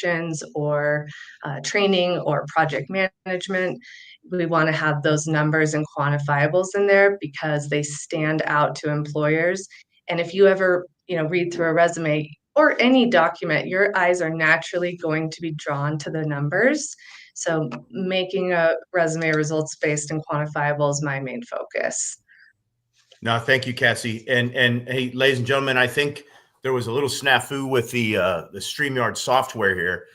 operations or training or project management. We want to have those numbers and quantifiables in there because they stand out to employers. And if you ever, read through a resume or any document, your eyes are naturally going to be drawn to the numbers. So making a resume results-based and quantifiable is my main focus. No, thank you, Cassie. And hey, ladies and gentlemen, I think there was a little snafu with the StreamYard software here.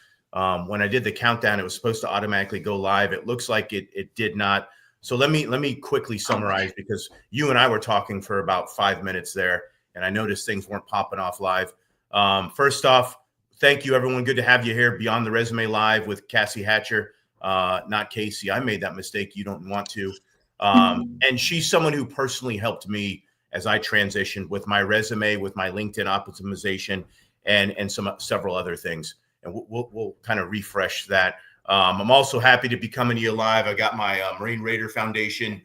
When I did the countdown, it was supposed to automatically go live. It looks like it did not. So let me quickly summarize, because you and I were talking for about 5 minutes there, and I noticed things weren't popping off live. First off, thank you, everyone. Good to have you here, Beyond the Resume Live with Cassie Hatcher, not Casey. I made that mistake. You don't want to. And she's someone who personally helped me as I transitioned with my resume, with my LinkedIn optimization, and several other things. And we'll kind of refresh that. I'm also happy to be coming to you live. I got my Marine Raider Foundation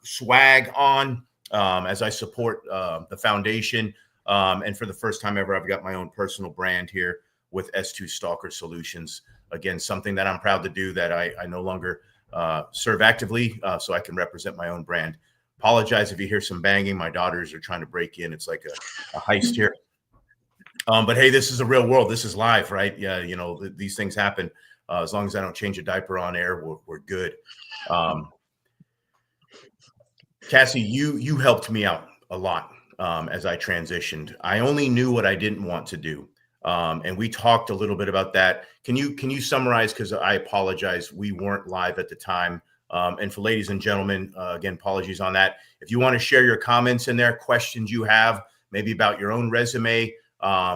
swag on as I support the foundation. And for the first time ever, I've got my own personal brand here with S2 Stalker Solutions. Again, something that I'm proud to do, that I no longer serve actively, so I can represent my own brand. Apologize if you hear some banging. My daughters are trying to break in. It's like a heist here. But hey, this is the real world. This is live, right? Yeah, these things happen. As long as I don't change a diaper on air, we're good. Cassie, you helped me out a lot as I transitioned. I only knew what I didn't want to do. And we talked a little bit about that. Can you summarize? Because I apologize, we weren't live at the time. And for ladies and gentlemen, again, apologies on that. If you want to share your comments in there, questions you have, maybe about your own resume,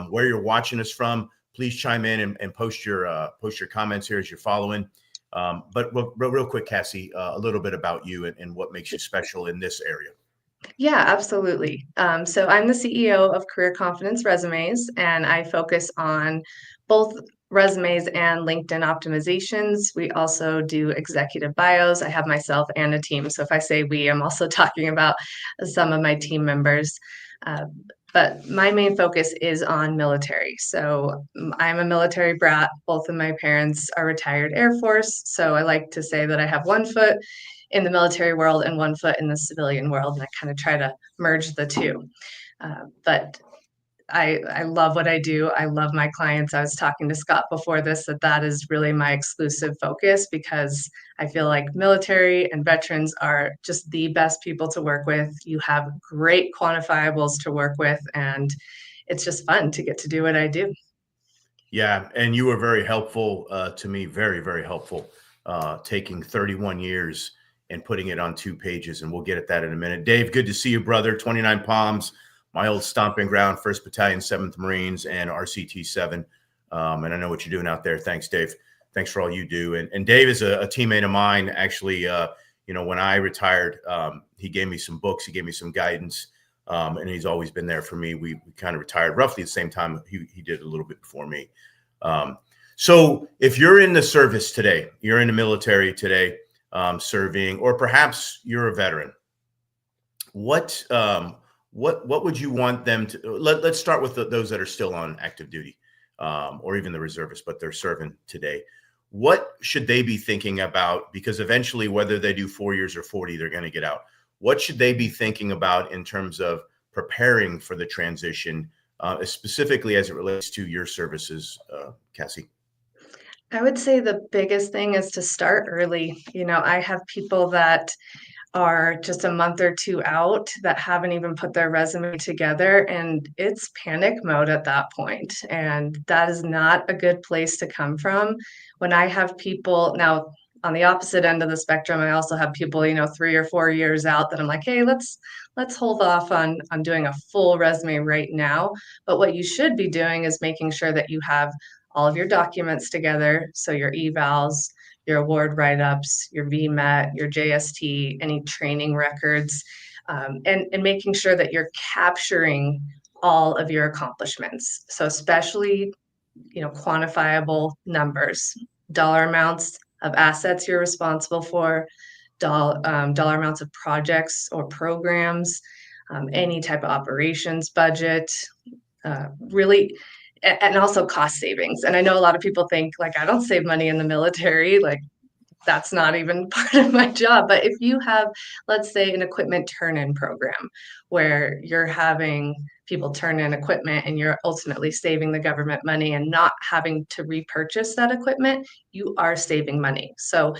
where you're watching us from, please chime in and post your comments here as you're following. But real quick, Cassie, a little bit about you and what makes you special in this area. Yeah, absolutely. So I'm the CEO of Career Confidence Resumes, and I focus on both resumes and LinkedIn optimizations. We also do executive bios. I have myself and a team. So if I say we, I'm also talking about some of my team members. But my main focus is on military. So I'm a military brat. Both of my parents are retired Air Force. So I like to say that I have one foot in the military world and one foot in the civilian world. And I kind of try to merge the two. But I love what I do. I love my clients. I was talking to Scott before this, that is really my exclusive focus, because I feel like military and veterans are just the best people to work with. You have great quantifiables to work with, and it's just fun to get to do what I do. Yeah, and you were very helpful to me, very, very helpful, taking 31 years and putting it on 2 pages, and we'll get at that in a minute. Dave, good to see you, brother. 29 Palms, my old stomping ground, 1st Battalion, 7th Marines, and RCT 7. And I know what you're doing out there. Thanks, Dave. Thanks for all you do. And Dave is a teammate of mine. Actually, when I retired, he gave me some books. He gave me some guidance. And he's always been there for me. We kind of retired roughly the same time. He did a little bit before me. So if you're in the service today, you're in the military today, serving, or perhaps you're a veteran, what would you want them to? Let's start with those that are still on active duty, or even the reservists, but they're serving today. What should they be thinking about? Because eventually, whether they do 4 years or 40, they're going to get out. What should they be thinking about in terms of preparing for the transition, specifically as it relates to your services, Cassie? I would say the biggest thing is to start early. I have people that are just a month or two out that haven't even put their resume together, and it's panic mode at that point. And that is not a good place to come from. When I have people now on the opposite end of the spectrum, I also have people, 3 or 4 years out that I'm like, hey, let's hold off on doing a full resume right now. But what you should be doing is making sure that you have all of your documents together. So your evals, your award write-ups, your VMET, your JST, any training records, and making sure that you're capturing all of your accomplishments. So especially, quantifiable numbers, dollar amounts of assets you're responsible for, dollar amounts of projects or programs, any type of operations budget, really. and also cost savings. And I know a lot of people think like, I don't save money in the military. Like, that's not even part of my job. But if you have, let's say, an equipment turn-in program where you're having people turn in equipment and you're ultimately saving the government money and not having to repurchase that equipment, you are saving money. So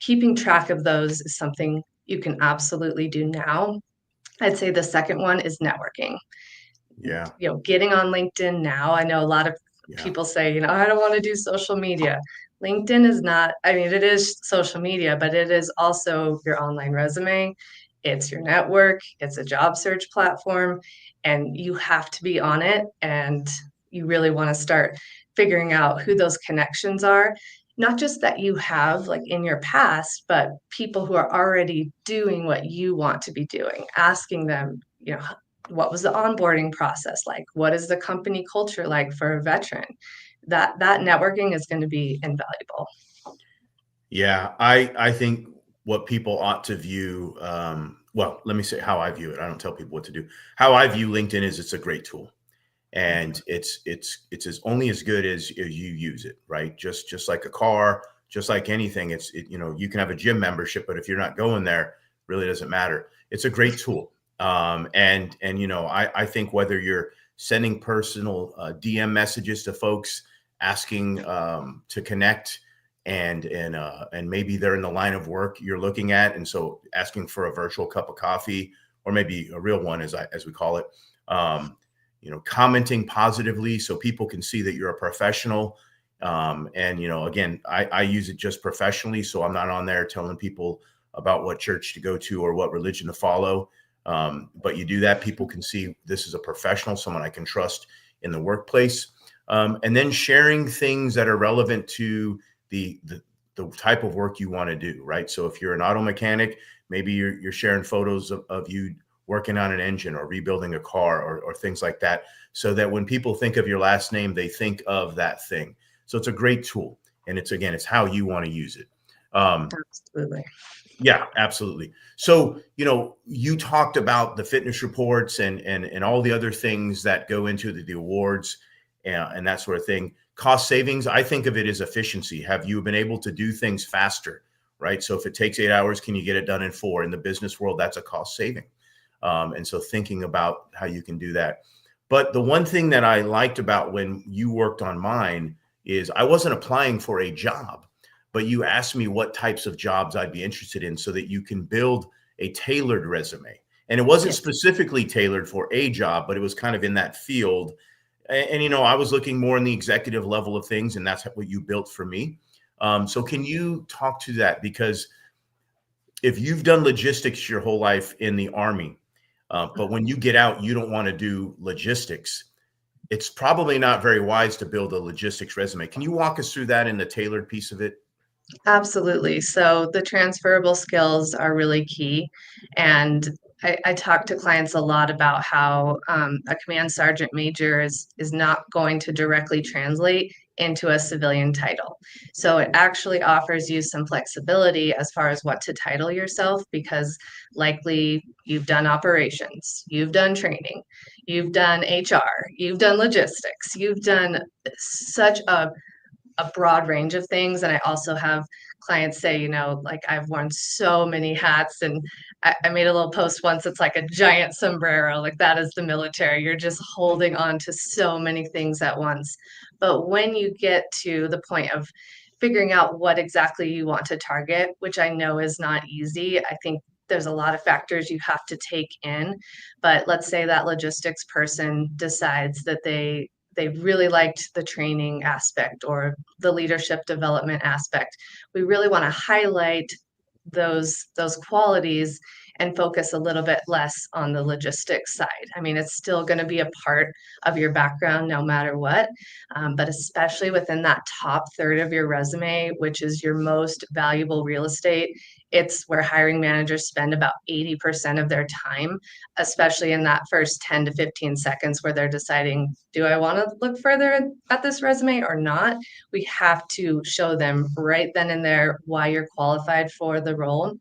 keeping track of those is something you can absolutely do now. I'd say the second one is networking. Yeah. Getting on LinkedIn now. I know a lot of Yeah. people say, I don't want to do social media. LinkedIn is not, I mean, it is social media, but it is also your online resume. It's your network, it's a job search platform, and you have to be on it. And you really want to start figuring out who those connections are. Not just that you have like in your past, but people who are already doing what you want to be doing, asking them, what was the onboarding process like? What is the company culture like for a veteran? That networking is going to be invaluable. Yeah, I think what people ought to view, well, let me say how I view it. I don't tell people what to do. How I view LinkedIn is it's a great tool, and it's as only as good as you use it, right? Just like a car, just like anything. You can have a gym membership, but if you're not going there, really doesn't matter. It's a great tool, and I think whether you're sending personal DM messages to folks asking to connect and maybe they're in the line of work you're looking at, and so asking for a virtual cup of coffee or maybe a real one, as we call it. Commenting positively so people can see that you're a professional. And again, I use it just professionally, so I'm not on there telling people about what church to go to or what religion to follow. But you do that, people can see this is a professional, someone I can trust in the workplace. And then sharing things that are relevant to the type of work you want to do, right? So if you're an auto mechanic, maybe you're sharing photos of you working on an engine or rebuilding a car or things like that, so that when people think of your last name, they think of that thing. So it's a great tool, and it's how you want to use it. Absolutely. Yeah, absolutely. So, you talked about the fitness reports and all the other things that go into the awards and that sort of thing. Cost savings, I think of it as efficiency. Have you been able to do things faster, right? So if it takes 8 hours, can you get it done in 4? In the business world, that's a cost saving. And so thinking about how you can do that. But the one thing that I liked about when you worked on mine is I wasn't applying for a job, but you asked me what types of jobs I'd be interested in so that you can build a tailored resume. And it wasn't Yes. specifically tailored for a job, but it was kind of in that field. And I was looking more in the executive level of things, and that's what you built for me. So can you talk to that? Because if you've done logistics your whole life in the Army, but when you get out, you don't want to do logistics, it's probably not very wise to build a logistics resume. Can you walk us through that in the tailored piece of it? Absolutely. So the transferable skills are really key. And I talk to clients a lot about how a command sergeant major is not going to directly translate into a civilian title. So it actually offers you some flexibility as far as what to title yourself, because likely you've done operations, you've done training, you've done HR, you've done logistics, you've done such a broad range of things. And I also have clients say, like I've worn so many hats. And I made a little post once. It's like a giant sombrero. Like that is the military. You're just holding on to so many things at once. But when you get to the point of figuring out what exactly you want to target, which I know is not easy, I think there's a lot of factors you have to take in. But let's say that logistics person decides that they really liked the training aspect or the leadership development aspect. We really want to highlight those qualities and focus a little bit less on the logistics side. I mean, it's still going to be a part of your background no matter what, but especially within that top third of your resume, which is your most valuable real estate. It's where hiring managers spend about 80% of their time, especially in that first 10 to 15 seconds where they're deciding, do I want to look further at this resume or not? We have to show them right then and there why you're qualified for the role,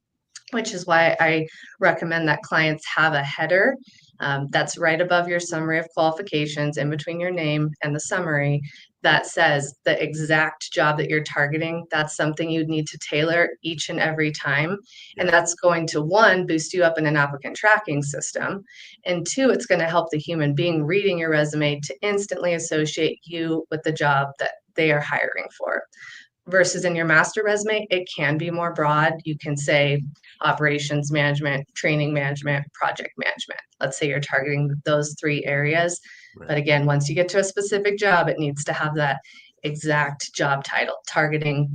which is why I recommend that clients have a header That's right above your summary of qualifications, in between your name and the summary, that says the exact job that you're targeting. That's something you need to tailor each and every time. And Yeah. that's going to, one, boost you up in an applicant tracking system. And two, it's going to help the human being reading your resume to instantly associate you with the job that they are hiring for. Versus in your master resume, it can be more broad. You can say operations management, training management, project management. Let's say you're targeting those three areas. Right. But again, once you get to a specific job, it needs to have that exact job title, targeting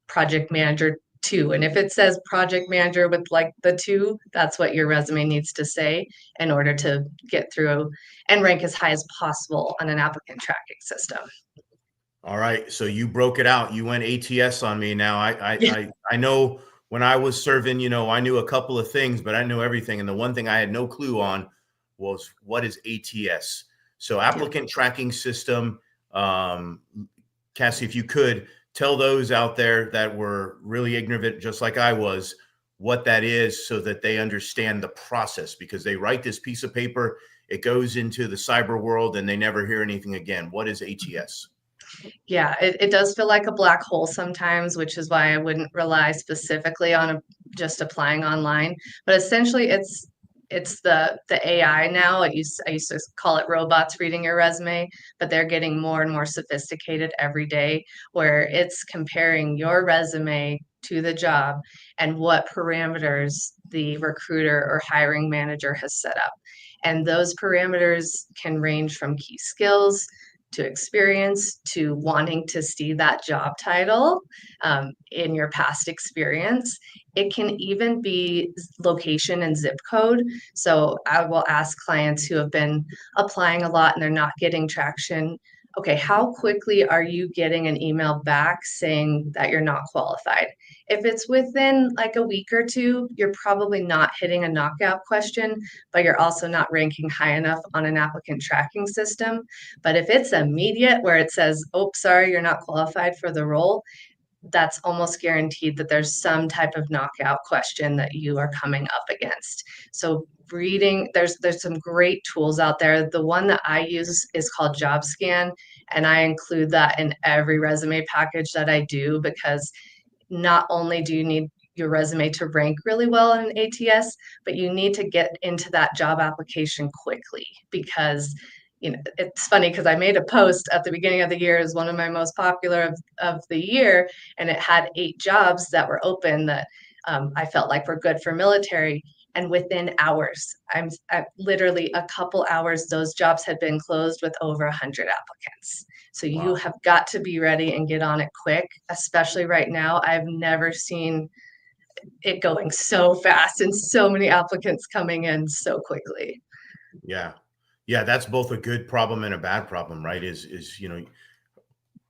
project manager two. And if it says project manager with like the two, that's what your resume needs to say in order to get through and rank as high as possible on an applicant tracking system. All right, so you broke it out. You went ATS on me. Now I know when I was serving, I knew a couple of things, but I knew everything. And the one thing I had no clue on was what is ATS. So applicant tracking system. Cassie, if you could tell those out there that were really ignorant, just like I was, what that is, so that they understand the process, because they write this piece of paper, it goes into the cyber world, and they never hear anything again. What is ATS? Yeah, it does feel like a black hole sometimes, which is why I wouldn't rely specifically on just applying online. But essentially, it's the AI now. I used to call it robots reading your resume, but they're getting more and more sophisticated every day, where it's comparing your resume to the job and what parameters the recruiter or hiring manager has set up. And those parameters can range from key skills to experience to wanting to see that job title in your past experience. It can even be location and zip code. So I will ask clients who have been applying a lot and they're not getting traction. Okay, how quickly are you getting an email back saying that you're not qualified? If it's within like a week or two, you're probably not hitting a knockout question, but you're also not ranking high enough on an applicant tracking system. But if it's immediate where it says, oh, sorry, you're not qualified for the role, that's almost guaranteed that there's some type of knockout question that you are coming up against. So reading, there's some great tools out there. The one that I use is called Job Scan, and I include that in every resume package that I do, because not only do you need your resume to rank really well in ATS, but you need to get into that job application quickly, because it's funny because I made a post at the beginning of the year as one of my most popular of the year, and it had 8 jobs that were open that I felt like were good for military. And within hours, I'm at literally a couple hours, those jobs had been closed with over 100 applicants. So you Wow. have got to be ready and get on it quick, especially right now. I've never seen it going so fast and so many applicants coming in so quickly. Yeah. Yeah, that's both a good problem and a bad problem, right? Is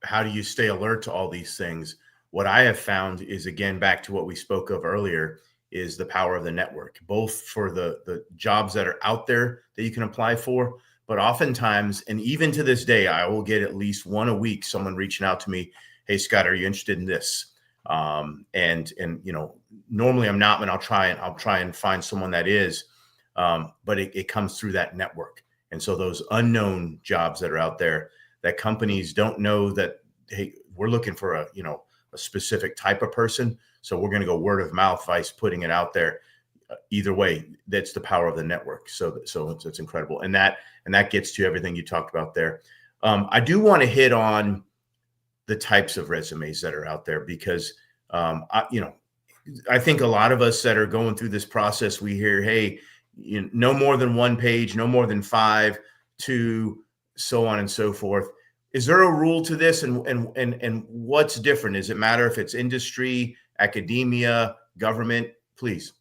how do you stay alert to all these things? What I have found is, again, back to what we spoke of earlier, is the power of the network, both for the jobs that are out there that you can apply for, but oftentimes, and even to this day, I will get at least one a week, someone reaching out to me, "Hey, Scott, are you interested in this?" And normally I'm not, but I'll try and find someone that is. But it comes through that network. And so those unknown jobs that are out there that companies don't know that, hey, we're looking for a specific type of person. So we're going to go word of mouth vice putting it out there. Either way, that's the power of the network. So it's incredible. And that gets to everything you talked about there. I do want to hit on the types of resumes that are out there, because I think a lot of us that are going through this process, we hear, hey, no more than 1 page, no more than 5, to so on and so forth. Is there a rule to this, and what's different? Does it matter if it's industry, academia, government? Please.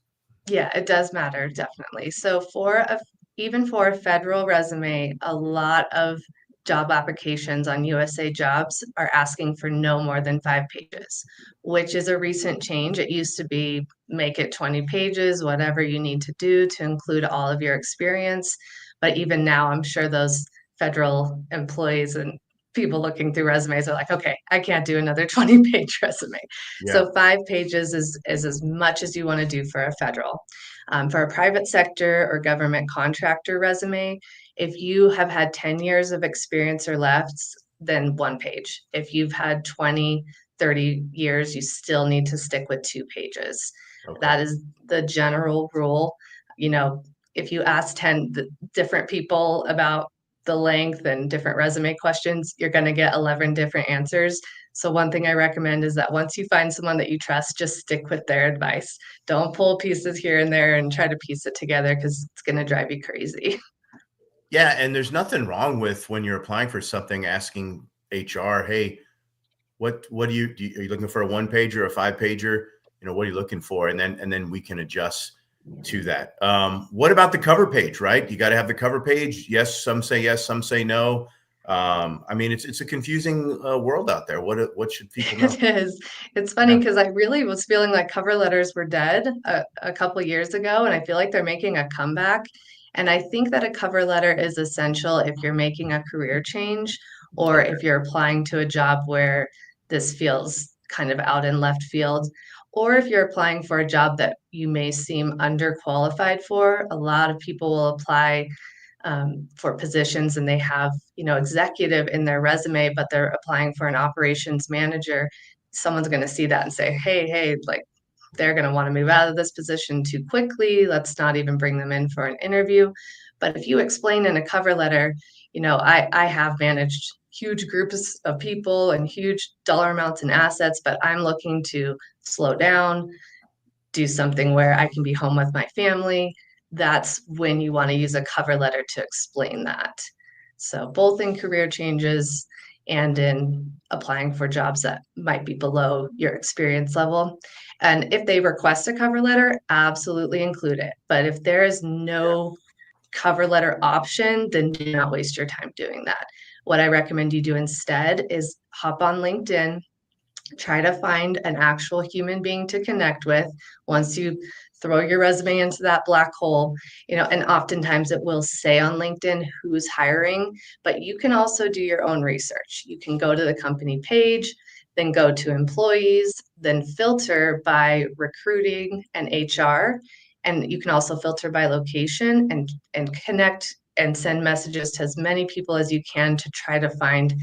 Yeah, it does matter, definitely. So even for a federal resume, a lot of job applications on USA Jobs are asking for no more than 5 pages, which is a recent change. It used to be make it 20 pages, whatever you need to do to include all of your experience. But even now, I'm sure those federal employees and people looking through resumes are like, okay, I can't do another 20-page resume. Yeah. So 5 pages is as much as you want to do for a federal. For a private sector or government contractor resume, if you have had 10 years of experience or less, then 1 page. If you've had 20, 30 years, you still need to stick with 2 pages. Okay. That is the general rule. You know, if you ask 10 different people about the length and different resume questions, you're going to get 11 different answers. So one thing I recommend is that once you find someone that you trust, just stick with their advice. Don't pull pieces here and there and try to piece it together because it's going to drive you crazy. Yeah, and there's nothing wrong with when you're applying for something asking HR, "Hey, are you looking for a 1 pager or a 5 pager? You know, what are you looking for?" And then we can adjust to that. What about the cover page, right? You got to have the cover page. Yes, some say no. I mean, it's a confusing world out there. What should people know? It is. It's funny Yeah. because I really was feeling like cover letters were dead a couple years ago, and I feel like they're making a comeback. And I think that a cover letter is essential if you're making a career change or Okay. if you're applying to a job where this feels kind of out in left field, or if you're applying for a job that you may seem underqualified for. A lot of people will apply for positions and they have, executive in their resume, but they're applying for an operations manager. Someone's going to see that and say, hey, like they're going to want to move out of this position too quickly. Let's not even bring them in for an interview. But if you explain in a cover letter, I have managed huge groups of people and huge dollar amounts and assets, but I'm looking to slow down, do something where I can be home with my family. That's when you want to use a cover letter to explain that. So, both in career changes and in applying for jobs that might be below your experience level. And if they request a cover letter, absolutely include it. But if there is no cover letter option, then do not waste your time doing that. What I recommend you do instead is hop on LinkedIn, try to find an actual human being to connect with. Once you throw your resume into that black hole, and oftentimes it will say on LinkedIn who's hiring, but you can also do your own research. You can go to the company page, then go to employees, then filter by recruiting and HR. And you can also filter by location and connect and send messages to as many people as you can to try to find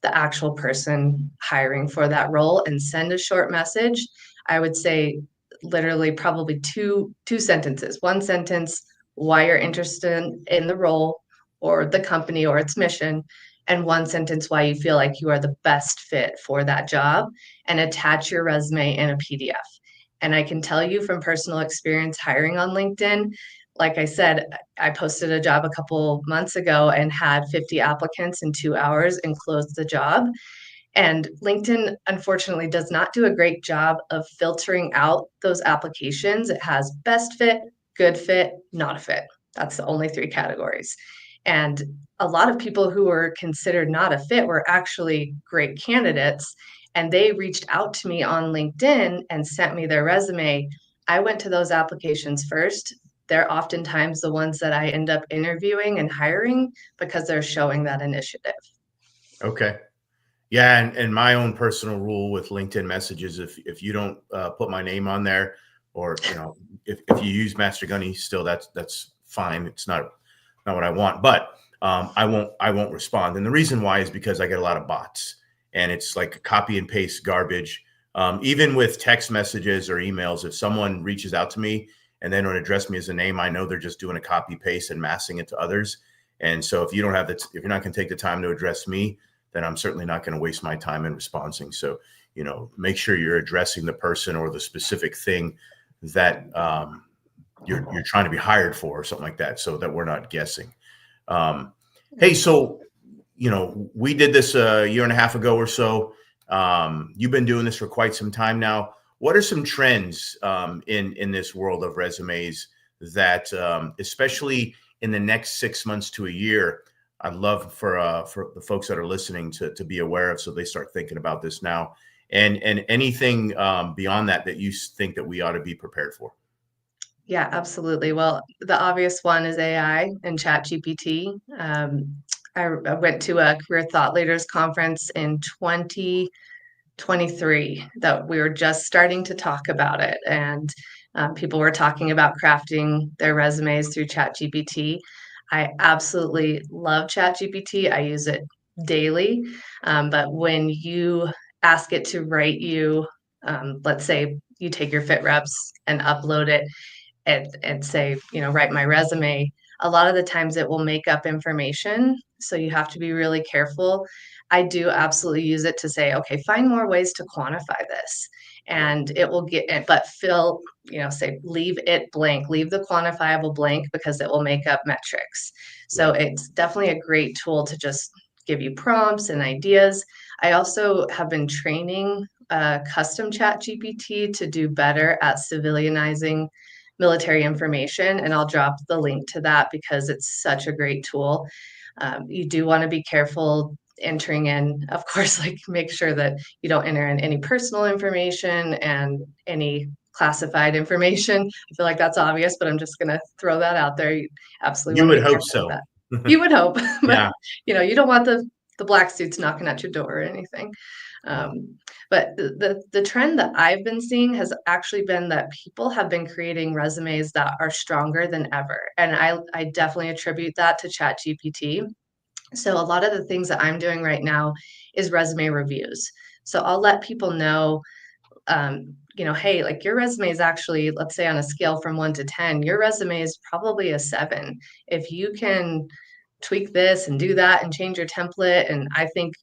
the actual person hiring for that role and send a short message. I would say literally probably two sentences. One sentence, why you're interested in the role or the company or its mission, and one sentence why you feel like you are the best fit for that job, and attach your resume in a PDF. And I can tell you from personal experience hiring on LinkedIn, like I said, I posted a job a couple months ago and had 50 applicants in 2 hours and closed the job. And LinkedIn, unfortunately, does not do a great job of filtering out those applications. It has best fit, good fit, not a fit. That's the only 3 categories. And a lot of people who were considered not a fit were actually great candidates. And they reached out to me on LinkedIn and sent me their resume. I went to those applications first. They're oftentimes the ones that I end up interviewing and hiring because they're showing that initiative. Okay. Yeah, and my own personal rule with LinkedIn messages, if you don't put my name on there, or if you use Master Gunny still, that's fine. It's not what I want, but I won't respond. And the reason why is because I get a lot of bots, and it's like copy and paste garbage. Even with text messages or emails, if someone reaches out to me and they don't address me as a name, I know they're just doing a copy paste and massing it to others. And so if you're not going to take the time to address me, then I'm certainly not going to waste my time in responding. So, make sure you're addressing the person or the specific thing that you're trying to be hired for or something like that, so that we're not guessing. Hey, so, we did this a year and a half ago or so. You've been doing this for quite some time now. What are some trends in this world of resumes that, especially in the next 6 months to a year, I'd love for the folks that are listening to be aware of, so they start thinking about this now, and anything beyond that you think that we ought to be prepared for? Yeah, absolutely. Well, the obvious one is AI and Chat GPT. I went to a career thought leaders conference in 2023 that we were just starting to talk about it. And people were talking about crafting their resumes through ChatGPT. I absolutely love ChatGPT. I use it daily. But when you ask it to write you, let's say you take your fit reps and upload it and say, write my resume, a lot of the times it will make up information. So you have to be really careful. I do absolutely use it to say, okay, find more ways to quantify this. Right. And it will get it, but fill, say, leave it blank, leave the quantifiable blank because it will make up metrics. So Right. it's definitely a great tool to just give you prompts and ideas. I also have been training custom chat GPT to do better at civilianizing military information, and I'll drop the link to that because it's such a great tool. You do want to be careful entering in, of course, like make sure that you don't enter in any personal information and any classified information. I feel like that's obvious, but I'm just going to throw that out there. You absolutely You want to would be hope careful with so. that. You would hope, but Yeah. you don't want the black suits knocking at your door or anything. Um, but the trend that I've been seeing has actually been that people have been creating resumes that are stronger than ever. And I definitely attribute that to ChatGPT. So a lot of the things that I'm doing right now is resume reviews. So I'll let people know, hey, like your resume is actually, let's say on a scale from 1 to 10, your resume is probably a 7. If you can tweak this and do that and change your template, and I think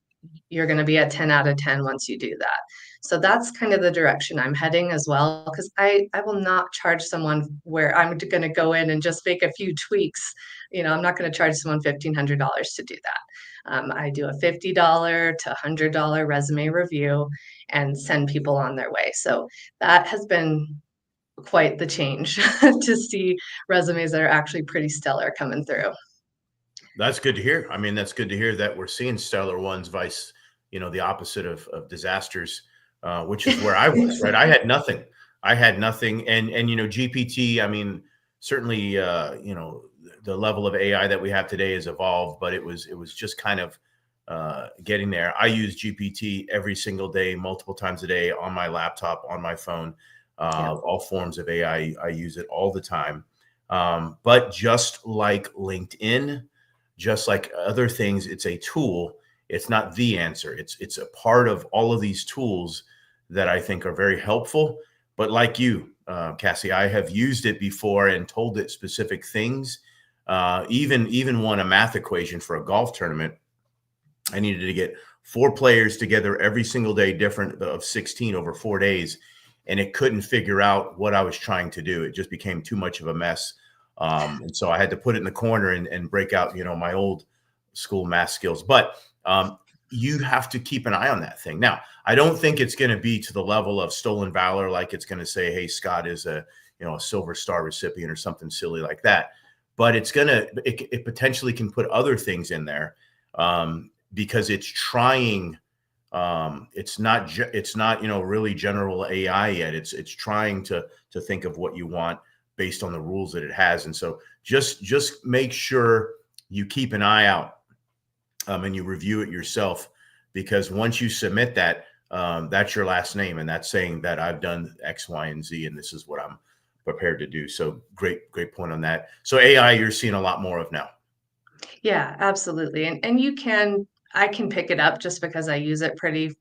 you're going to be at 10 out of 10 once you do that. So that's kind of the direction I'm heading as well, because I will not charge someone where I'm going to go in and just make a few tweaks. I'm not going to charge someone $1,500 to do that. I do a $50 to $100 resume review and send people on their way. So that has been quite the change to see resumes that are actually pretty stellar coming through. That's good to hear. I mean, that's good to hear that we're seeing stellar ones, vice, the opposite of disasters, which is where I was, right? I had nothing. I had nothing. And GPT, I mean, certainly, the level of AI that we have today has evolved, but it was just kind of getting there. I use GPT every single day, multiple times a day on my laptop, on my phone, Yeah. all forms of AI. I use it all the time. But just like LinkedIn, just like other things, it's a tool. It's not the answer. It's a part of all of these tools that I think are very helpful. But like you, Cassie, I have used it before and told it specific things. Even won a math equation for a golf tournament. I needed to get 4 players together every single day, different of 16 over 4 days, and it couldn't figure out what I was trying to do. It just became too much of a mess. And so I had to put it in the corner and break out, my old school math skills. But you have to keep an eye on that thing. Now, I don't think it's going to be to the level of stolen valor, like it's going to say, "Hey, Scott is a Silver Star recipient" or something silly like that. But it potentially can put other things in there because it's trying. It's not really general AI yet. It's trying to think of what you want based on the rules that it has. And so just make sure you keep an eye out and you review it yourself, because once you submit that, that's your last name. And that's saying that I've done X, Y, and Z, and this is what I'm prepared to do. So great point on that. So AI, you're seeing a lot more of now. Yeah, absolutely. And I can pick it up just because I use it pretty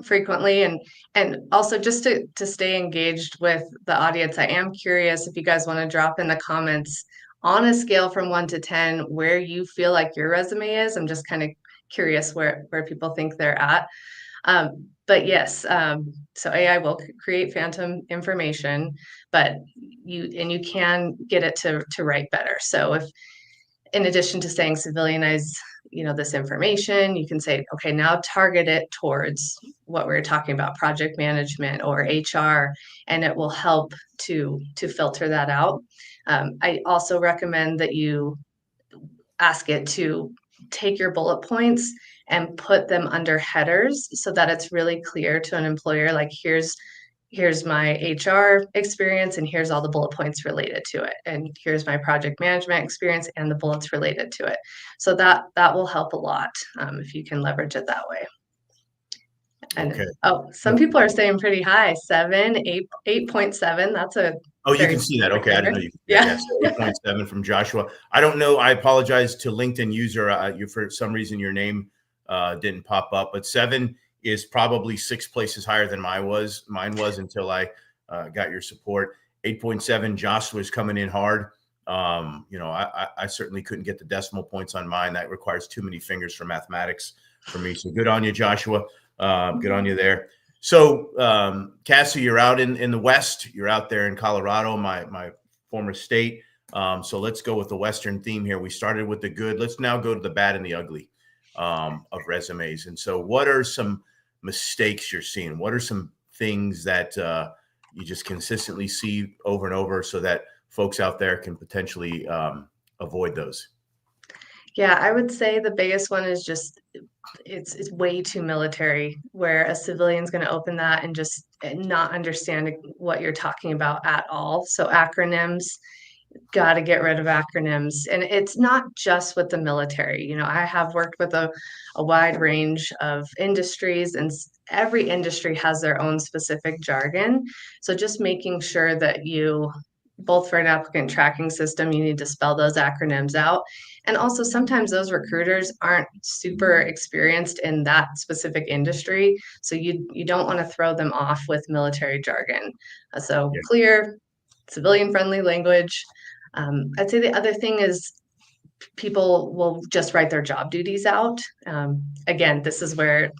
frequently, and also just to stay engaged with the audience. I am curious if you guys want to drop in the comments on a scale from 1 to 10 where you feel like your resume is. I'm just kind of curious where people think they're at. But yes, so AI will create phantom information, but you can get it to write better. So if in addition to saying civilianize, this information, you can say, okay, now target it towards what we are talking about, project management or HR, and it will help to filter that out. I also recommend that you ask it to take your bullet points and put them under headers so that it's really clear to an employer, like here's my HR experience and here's all the bullet points related to it. And here's my project management experience and the bullets related to it. So that will help a lot if you can leverage it that way. And Okay. some people are saying pretty high, 8.7. That's a Oh, you very can see that. specific Okay. I didn't number. know you could see that. Yeah. Yes. 8.7 from Joshua. I don't know. I apologize to LinkedIn user. You, for some reason, your name didn't pop up, but 7 is probably 6 places higher than mine was until I got your support. 8.7, Joshua's coming in hard. I certainly couldn't get the decimal points on mine. That requires too many fingers for mathematics for me. So good on you, Joshua. Good on you there. So, Cassie, you're out in the West. You're out there in Colorado, my former state. So let's go with the Western theme here. We started with the good. Let's now go to the bad and the ugly of resumes. And so what are some mistakes you're seeing? What are some things that you just consistently see over and over so that folks out there can potentially avoid those? Yeah, I would say the biggest one is just it's way too military, where a civilian's going to open that and just not understand what you're talking about at all. So acronyms, got to get rid of acronyms. And it's not just with the military. I have worked with a wide range of industries, and every industry has their own specific jargon. So just making sure that both for an applicant tracking system, you need to spell those acronyms out. And also, sometimes those recruiters aren't super experienced in that specific industry. So you don't want to throw them off with military jargon. So Yeah. clear, civilian friendly language. I'd say the other thing is people will just write their job duties out. Again, this is where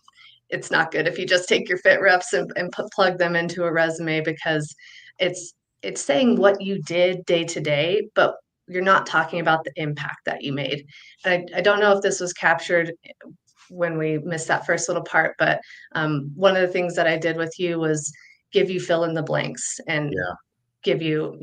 it's not good if you just take your fit reps and plug them into a resume, because it's saying what you did day to day, but you're not talking about the impact that you made. And I don't know if this was captured when we missed that first little part, but one of the things that I did with you was give you fill in the blanks and Yeah. give you,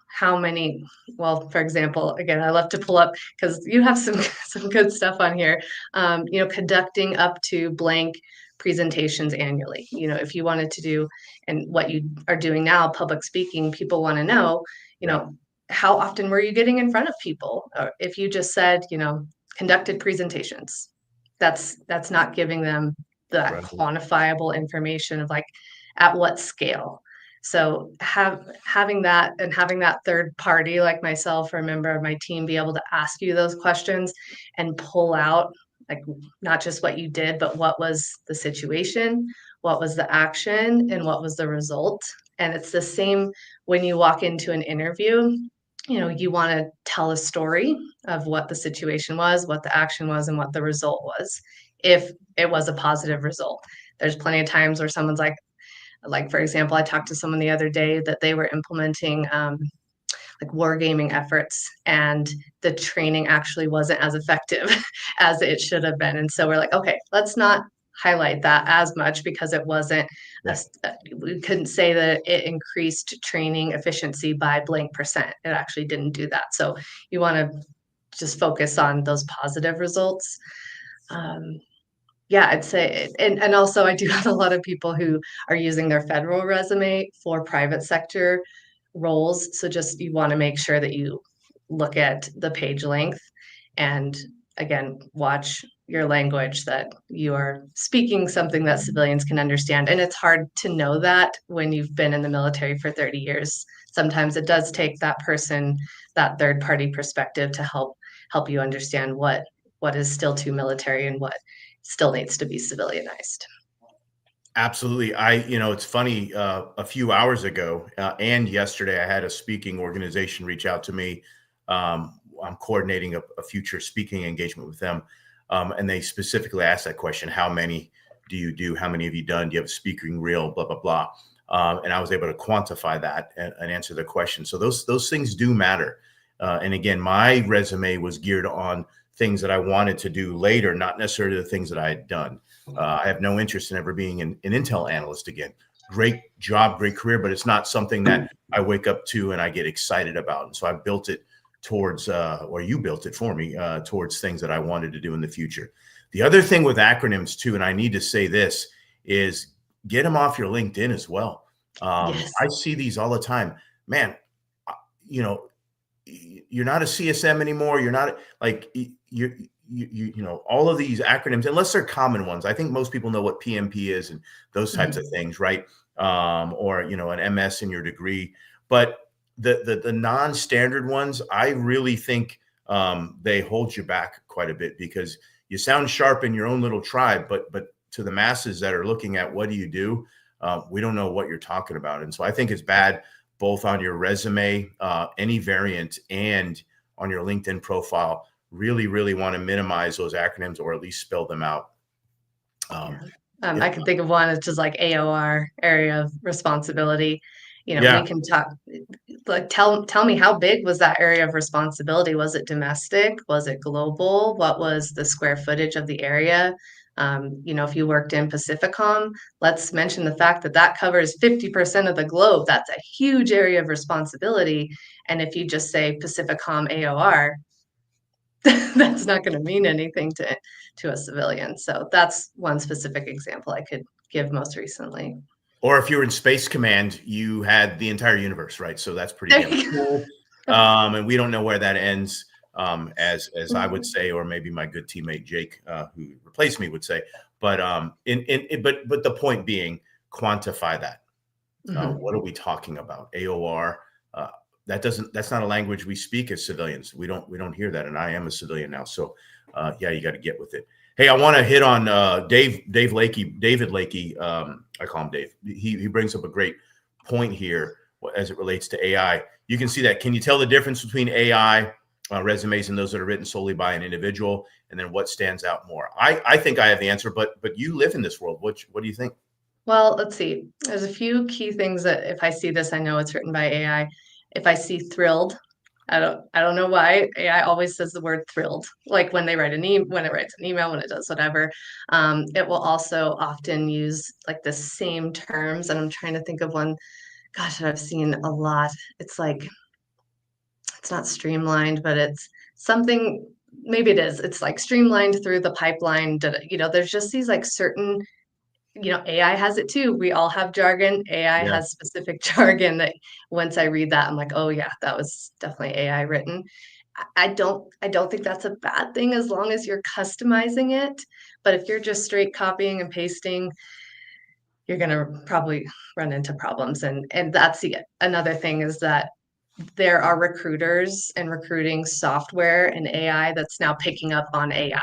how many, well, for example, again, I love to pull up because you have some good stuff on here. Conducting up to blank presentations annually. If you wanted to do, and what you are doing now, public speaking, people want to know, Yeah. how often were you getting in front of people? Or if you just said, conducted presentations, that's not giving them that Right. quantifiable information of like at what scale. So having that, and having that third party like myself or a member of my team be able to ask you those questions and pull out like not just what you did, but what was the situation, what was the action, and what was the result. And it's the same when you walk into an interview. You want to tell a story of what the situation was, what the action was, and what the result was, if it was a positive result. There's plenty of times where someone's like, for example, I talked to someone the other day that they were implementing like wargaming efforts, and the training actually wasn't as effective as it should have been. And so we're like, okay, let's not highlight that as much, because it wasn't, Yeah. we couldn't say that it increased training efficiency by blank percent. It actually didn't do that. So you want to just focus on those positive results. Yeah, I'd say, and also I do have a lot of people who are using their federal resume for private sector roles. So just you want to make sure that you look at the page length, and again, watch your language, that you are speaking something that civilians can understand. And it's hard to know that when you've been in the military for 30 years. Sometimes it does take that person, that third party perspective, to help you understand what is still too military and what still needs to be civilianized. Absolutely. It's funny, a few hours ago and yesterday, I had a speaking organization reach out to me. I'm coordinating a future speaking engagement with them. And they specifically asked that question: how many do you do? How many have you done? Do you have a speaking reel? Blah, blah, blah. And I was able to quantify that and answer the question. So those things do matter. And again, my resume was geared on things that I wanted to do later, not necessarily the things that I had done. I have no interest in ever being an Intel analyst again. Great job, great career, but it's not something that I wake up to and I get excited about. And so I built it towards, or you built it for me, towards things that I wanted to do in the future. The other thing with acronyms too, and I need to say this, is get them off your LinkedIn as well. Yes. I see these all the time, man. uh, You know, you're not a CSM anymore. You're not like you know, all of these acronyms, unless they're common ones. I think most people know what PMP is and those types of Mhm. things, right? Or you know, an MS in your degree. But the non-standard ones, I really think they hold you back quite a bit, because you sound sharp in your own little tribe, but to the masses that are looking at what do you do, we don't know what you're talking about. And so I think it's bad both on your resume, any variant, and on your LinkedIn profile. Really, really want to minimize those acronyms, or at least spell them out. Yeah. Um, I can think of one, it's just like AOR, area of responsibility. yeah, We can talk, like, tell me, how big was that area of responsibility? Was it domestic? Was it global? What was the square footage of the area? If you worked in Pacificom, let's mention the fact that that covers 50% of the globe. That's a huge area of responsibility. And if you just say Pacificom AOR, that's not going to mean anything to a civilian. So that's one specific example I could give most recently. or if you're in Space Command, you had the entire universe, right? So that's pretty There damn you cool. go. And we don't know where that ends, as I would Mhm. say, or maybe my good teammate Jake, who replaced me, would say. But but the point being, quantify that. Mhm. What are we talking about? AOR. Uh, that's not a language we speak as civilians. We don't hear that, and I am a civilian now, so yeah, you got to get with it. Hey, I want to hit on David Lakey. I call him Dave. He brings up a great point here as it relates to AI. You can see that. Can you tell the difference between AI resumes and those that are written solely by an individual, and then what stands out more? I think I have the answer, but you live in this world. What do you think? Well, let's see. There's a few key things that if I see this, I know it's written by AI. If I see thrilled, I don't know why AI always says the word thrilled. Like when they write when it writes an email, when it does whatever. It will also often use like the same terms. And I'm trying to think of one, gosh, that I've seen a lot. It's like it's not streamlined, but it's something, maybe it is. It's like streamlined through the pipeline. There's just these like certain, AI has it too. We all have jargon. AI Yeah. has specific jargon that once I read that, I'm like, oh yeah, that was definitely AI written. I don't think that's a bad thing as long as you're customizing it. But if you're just straight copying and pasting, you're gonna probably run into problems. And that's another thing is that there are recruiters and recruiting software and AI that's now picking up on AI.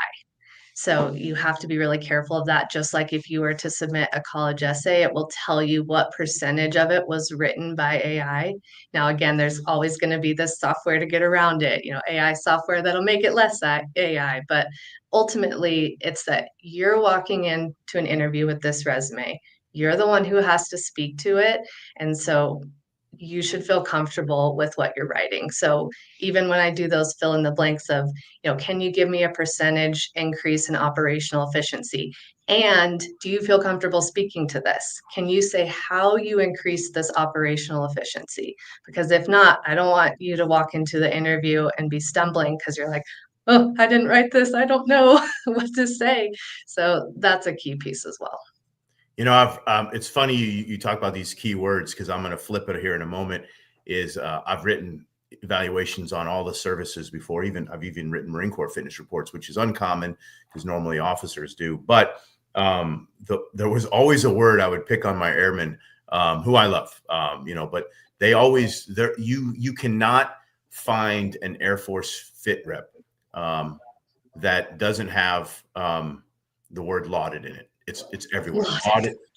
So you have to be really careful of that. Just like if you were to submit a college essay, it will tell you what percentage of it was written by AI. Now, again, there's always going to be this software to get around it, AI software that'll make it less AI. But ultimately, it's that you're walking into an interview with this resume. You're the one who has to speak to it. And so you should feel comfortable with what you're writing. So even when I do those fill in the blanks of, can you give me a percentage increase in operational efficiency? And do you feel comfortable speaking to this? Can you say how you increase this operational efficiency? Because if not, I don't want you to walk into the interview and be stumbling because you're like, oh, I didn't write this. I don't know what to say. So that's a key piece as well. It's funny you talk about these key words, because I'm going to flip it here in a moment. I've written evaluations on all the services before. I've even written Marine Corps fitness reports, which is uncommon because normally officers do. But there was always a word I would pick on my airmen, who I love. But they always there. You cannot find an Air Force fit rep that doesn't have the word lauded in it. It's everywhere.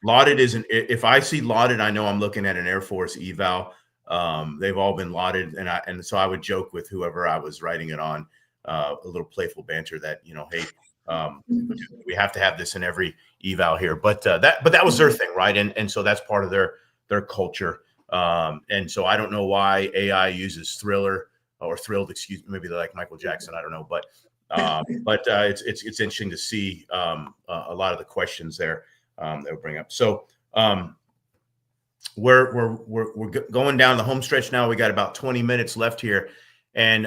Lauded isn't. If I see lauded, I know I'm looking at an Air Force eval. They've all been lauded, and so I would joke with whoever I was writing it on, a little playful banter that, hey, we have to have this in every eval here. But that was their thing, right? And so that's part of their culture. And so I don't know why AI uses thriller or thrilled, excuse me, maybe they're like Michael Jackson, I don't know, but it's interesting to see a lot of the questions there that we bring up. So we're going down the home stretch now. We got about 20 minutes left here, and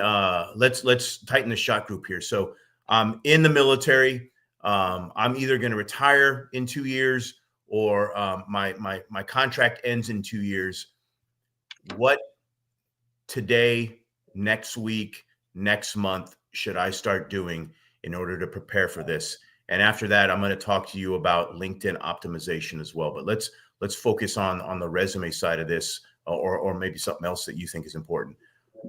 let's tighten the shot group here. So I'm in the military. I'm either going to retire in 2 years, or my contract ends in 2 years. What today, next week, next month should I start doing in order to prepare for this? And after that, I'm going to talk to you about LinkedIn optimization as well. But let's focus on the resume side of this, or maybe something else that you think is important.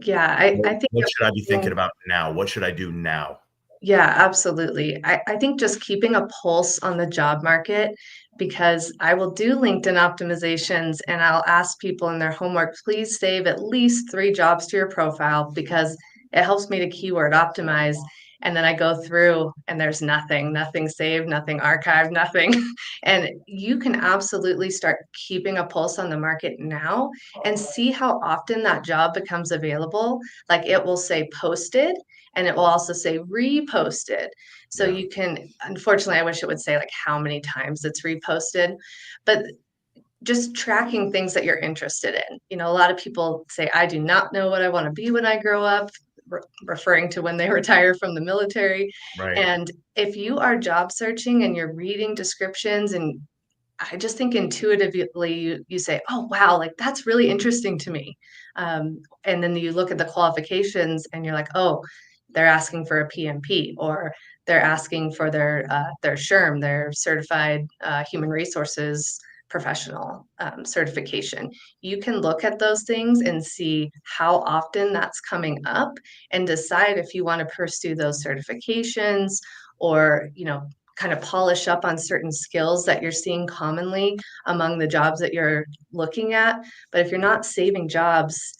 Yeah, I think What should I be thinking about now? What should I do now? yeah, absolutely. I think just keeping a pulse on the job market, because I will do LinkedIn optimizations and I'll ask people in their homework, please save at least 3 jobs to your profile because it helps me to keyword optimize. And then I go through and there's nothing saved, nothing archived, nothing. And you can absolutely start keeping a pulse on the market now and see how often that job becomes available. Like it will say posted and it will also say reposted. So Yeah, you can, unfortunately, I wish it would say like how many times it's reposted, but just tracking things that you're interested in. You know, a lot of people say, I do not know what I want to be when I grow up, referring to when they retire from the military. right. And if you are job searching and you're reading descriptions and I just think intuitively you say, oh, wow, like that's really interesting to me. And then you look at the qualifications and you're like, oh, they're asking for a PMP or they're asking for their SHRM, their certified human resources professional certification. You can look at those things and see how often that's coming up and decide if you want to pursue those certifications or, you know, kind of polish up on certain skills that you're seeing commonly among the jobs that you're looking at. But if you're not saving jobs,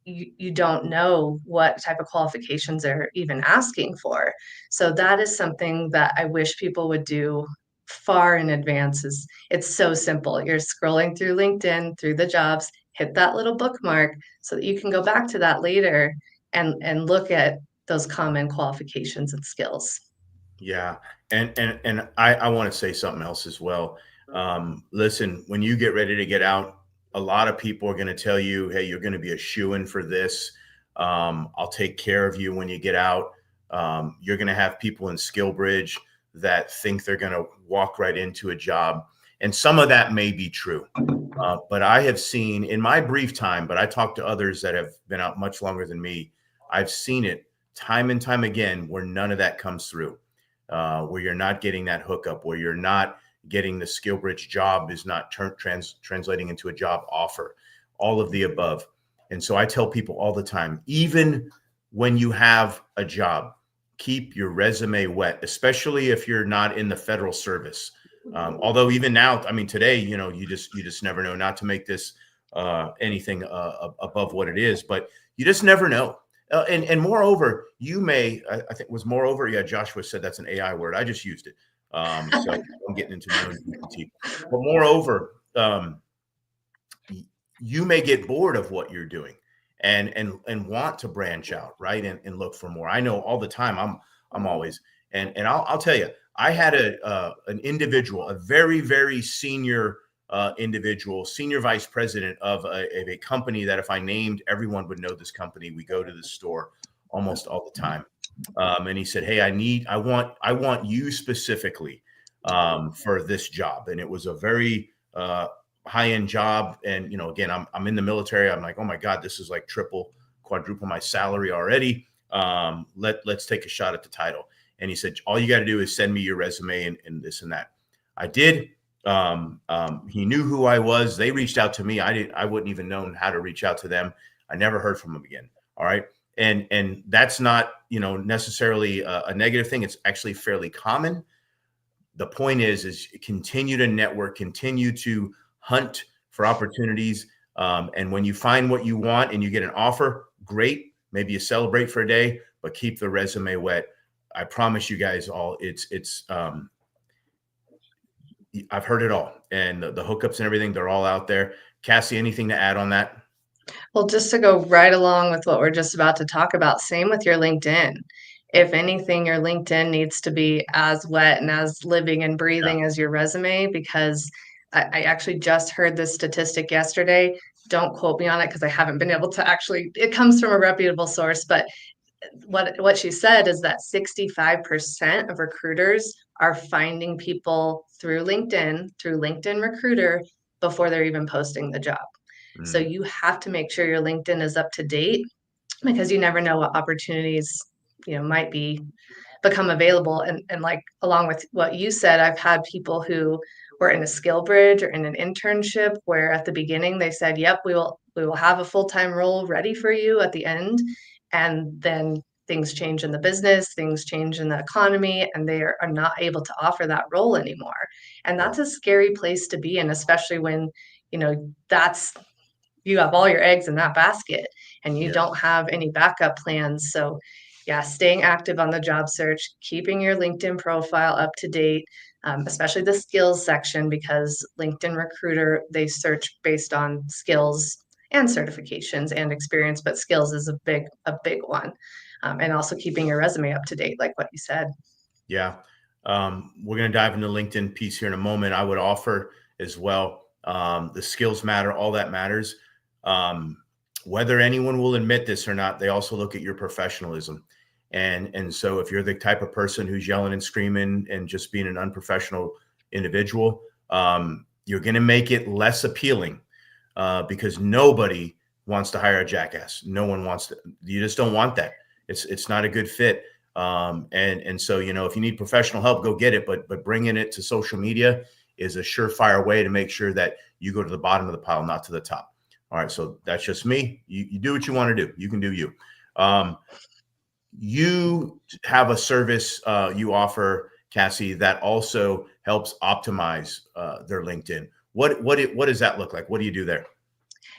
you don't know what type of qualifications they're even asking for. So that is something that I wish people would do far in advance. Is it's so simple. You're scrolling through LinkedIn, through the jobs, hit that little bookmark so that you can go back to that later and look at those common qualifications and skills. Yeah, and I want to say something else as well. Listen, when you get ready to get out, a lot of people are going to tell you, "Hey, you're going to be a shoo-in for this. I'll take care of you when you get out." You're going to have people in SkillBridge that think they're going to walk right into a job, and some of that may be true. But I have seen in my brief time, but I talked to others that have been out much longer than me. I've seen it time and time again where none of that comes through, where you're not getting that hookup, where you're not getting the SkillBridge job is not translating into a job offer, all of the above. And so I tell people all the time, even when you have a job, keep your resume wet, especially if you're not in the federal service. Although even now, I mean, today, you know, you just never know. Not to make this anything above what it is, but you just never know. And moreover, you may, I think it was moreover, yeah, Joshua said that's an AI word. I just used it. So I'm getting into my own GPT. But moreover, you may get bored of what you're doing and want to branch out, right? And look for more. I know all the time I'm always, and I'll tell you, I had an individual, a very senior individual, senior vice president of a company that if I named, everyone would know this company. We go to the store almost all the time. And he said, "Hey, I want you specifically for this job." And it was a very high-end job. And, you know, again, I'm in the military. I'm like, oh my God, this is like triple, quadruple my salary already. Let's take a shot at the title. And he said, all you got to do is send me your resume and this and that. I did. He knew who I was. They reached out to me. I wouldn't even known how to reach out to them. I never heard from them again. All right. And that's not, you know, necessarily a negative thing. It's actually fairly common. The point is continue to network, continue to hunt for opportunities. And when you find what you want and you get an offer, great. Maybe you celebrate for a day, but keep the resume wet. I promise you guys all, I've heard it all, and the hookups and everything, they're all out there. Cassie, anything to add on that? Well, just to go right along with what we're just about to talk about, same with your LinkedIn. If anything, your LinkedIn needs to be as wet and as living and Yeah. breathing as your resume, because I actually just heard this statistic yesterday. Don't quote me on it because I haven't been able to actually, it comes from a reputable source, but what she said is that 65% of recruiters are finding people through LinkedIn Recruiter before they're even posting the job. So Mm, you have to make sure your LinkedIn is up to date because you never know what opportunities, might become available. And like along with what you said, I've had people who were in a skill bridge or in an internship where at the beginning they said, "Yep, we will have a full-time role ready for you at the end." And then things change in the business, things change in the economy, and they are not able to offer that role anymore. And yeah. that's a scary place to be in, especially when, that's you have all your eggs in that basket and you Yeah. don't have any backup plans. So, yeah, staying active on the job search, keeping your LinkedIn profile up to date, especially the skills section, because LinkedIn Recruiter, they search based on skills and certifications and experience, but skills is a big one. And also keeping your resume up to date, like what you said. Yeah. We're going to dive into the LinkedIn piece here in a moment. I would offer as well, the skills matter, all that matters. Um, Whether anyone will admit this or not, they also look at your professionalism. And so if you're the type of person who's yelling and screaming and just being an unprofessional individual, you're going to make it less appealing, because nobody wants to hire a jackass. No one wants to. You just don't want that. It's not a good fit. And so, if you need professional help, go get it. But bringing it to social media is a surefire way to make sure that you go to the bottom of the pile, not to the top. All right. So that's just me. You do what you want to do. You can do you. Um, you have a service you offer, Cassie, that also helps optimize their LinkedIn. What does that look like? What do you do there?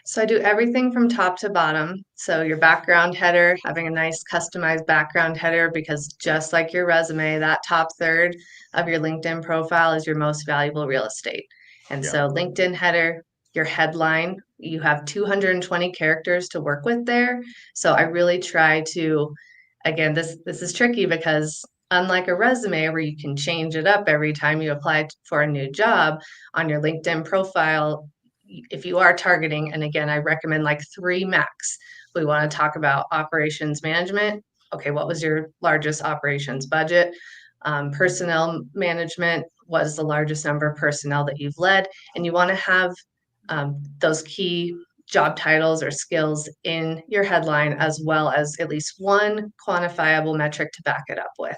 So I do everything from top to bottom. So your background header, having a nice customized background header, because just like your resume, that top third of your LinkedIn profile is your most valuable real estate. And Yeah. so LinkedIn header, your headline, you have 220 characters to work with there. So I really try to, again, this is tricky because unlike a resume where you can change it up every time you apply for a new job, on your LinkedIn profile, if you are targeting, and again, I recommend like three max. We want to talk about operations management. Okay, what was your largest operations budget? Personnel management was the largest number of personnel that you've led, and you want to have those key job titles or skills in your headline, as well as at least one quantifiable metric to back it up with.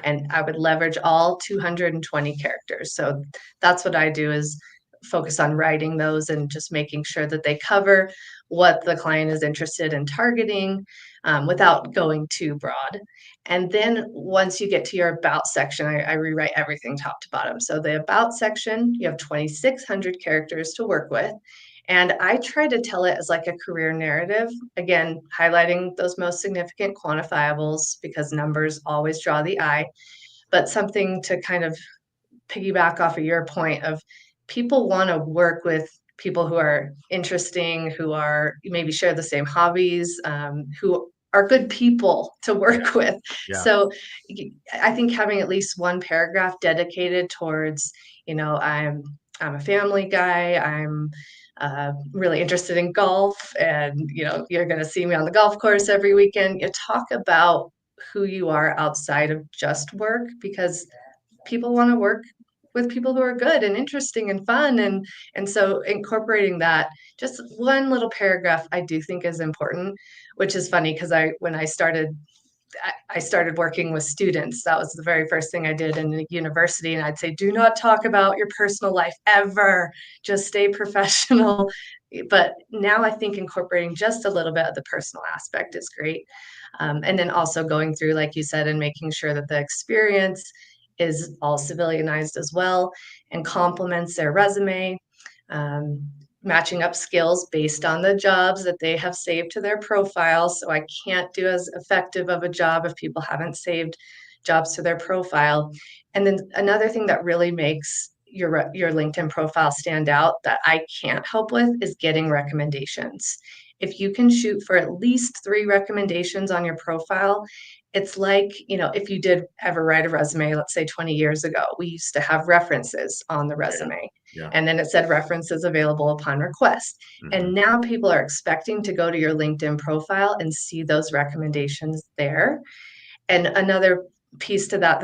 And I would leverage all 220 characters. So that's what I do, is focus on writing those and just making sure that they cover what the client is interested in targeting, without going too broad. And then once you get to your about section, I rewrite everything top to bottom. So the about section, you have 2,600 characters to work with. And I try to tell it as like a career narrative, again, highlighting those most significant quantifiables because numbers always draw the eye, but something to kind of piggyback off of your point of people want to work with people who are interesting, who are maybe share the same hobbies, who are good people to Yeah. work with. Yeah. So I think having at least one paragraph dedicated towards, I'm a family guy. I'm really interested in golf, and you're going to see me on the golf course every weekend. You talk about who you are outside of just work, because people want to work with people who are good and interesting and fun, and so incorporating that, just one little paragraph, I do think is important. Which is funny because I started working with students. That was the very first thing I did in the university, and I'd say, do not talk about your personal life ever, just stay professional. But now I think incorporating just a little bit of the personal aspect is great. And then also going through, like you said, and making sure that the experience is all civilianized as well and complements their resume, matching up skills based on the jobs that they have saved to their profile. So I can't do as effective of a job if people haven't saved jobs to their profile. And then another thing that really makes your LinkedIn profile stand out that I can't help with is getting recommendations. If you can shoot for at least 3 recommendations on your profile, it's like, if you did ever write a resume, let's say 20 years ago, we used to have references on the Yeah. resume. Yeah. And then it said references available upon request. Hmm. And now people are expecting to go to your LinkedIn profile and see those recommendations there. And another piece to that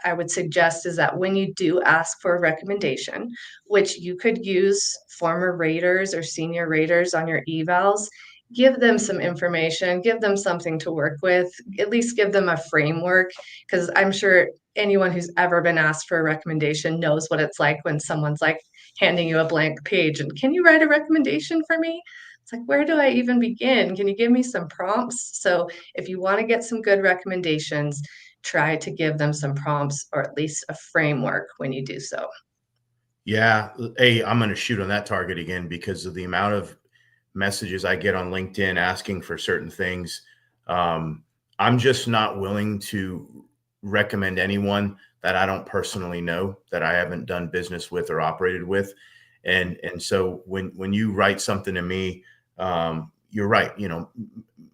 I would suggest is that when you do ask for a recommendation, which you could use former raters or senior raters on your evals, give them some information, give them something to work with, at least give them a framework, because I'm sure anyone who's ever been asked for a recommendation knows what it's like when someone's like handing you a blank page and can you write a recommendation for me? It's like, where do I even begin? Can you give me some prompts? So if you want to get some good recommendations, try to give them some prompts or at least a framework when you do so. Yeah. Hey, I'm going to shoot on that target again because of the amount of messages I get on LinkedIn asking for certain things. Um, I'm just not willing to recommend anyone that I don't personally know, that I haven't done business with or operated with. And so when you write something to me, you're right.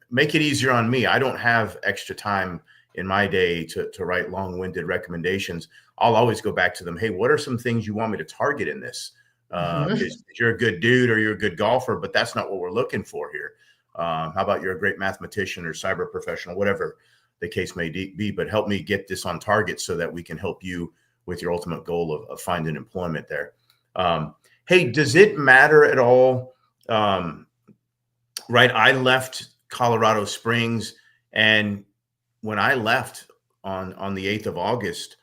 Make it easier on me. I don't have extra time in my day to write long-winded recommendations. I'll always go back to them. Hey, what are some things you want me to target in this? Mhm. Because you're a good dude or you're a good golfer, but that's not what we're looking for here. How about you're a great mathematician or cyber professional, whatever the case may be, but help me get this on target so that we can help you with your ultimate goal of finding employment there. Hey, does it matter at all? Right. I left Colorado Springs, and when I left on the 8th of August,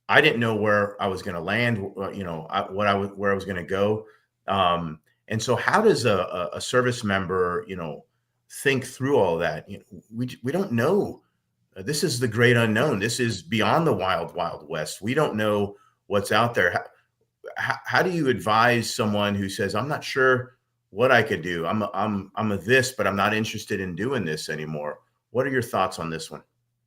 I didn't know where I was going to land, where I was going to go. And so how does a service member, think through all that? We don't know. This is the great unknown. This is beyond the wild, wild west. We don't know what's out there. How do you advise someone who says, I'm not sure what I could do. I'm a this, but I'm not interested in doing this anymore. What are your thoughts on this one?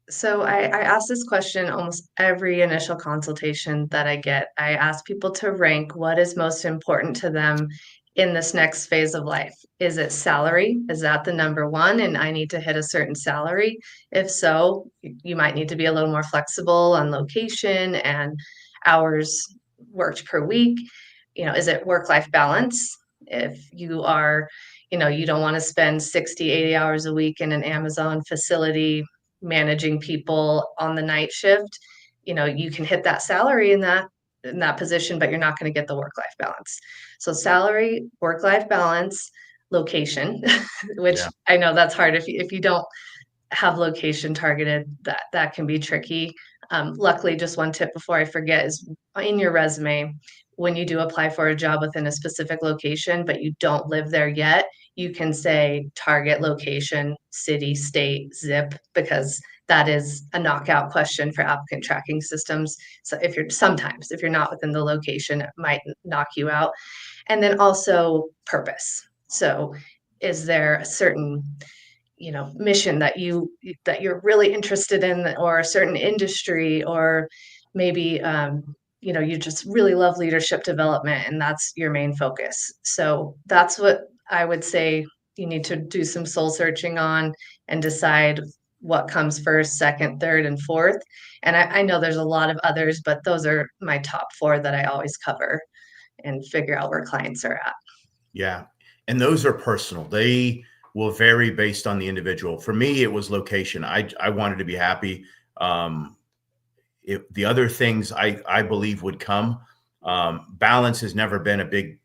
So I ask this question almost every initial consultation that I get. I ask people to rank what is most important to them in this next phase of life. Is it salary? Is that the number one? And I need to hit a certain salary. If so, you might need to be a little more flexible on location and hours worked per week. Is it work-life balance? If you are, you don't want to spend 60, 80 hours a week in an Amazon facility managing people on the night shift, you can hit that salary in that position, but you're not going to get the work-life balance. So salary, work-life balance, location, which Yeah. I know that's hard if you don't have location targeted, that can be tricky. Luckily, just one tip before I forget is in your resume, when you do apply for a job within a specific location, but you don't live there yet, you can say target location, city, state, zip, because that is a knockout question for applicant tracking systems. So if you're not within the location, it might knock you out. And then also purpose. So is there a certain mission that you're really interested in, or a certain industry, or maybe you just really love leadership development and that's your main focus. So that's what I would say you need to do some soul searching on and decide what comes first, second, third, and fourth. And I know there's a lot of others, but those are my top four that I always cover and figure out where clients are at. Yeah. And those are personal. They will vary based on the individual. For me, it was location. I wanted to be happy. The other things I believe would come. Balance has never been a big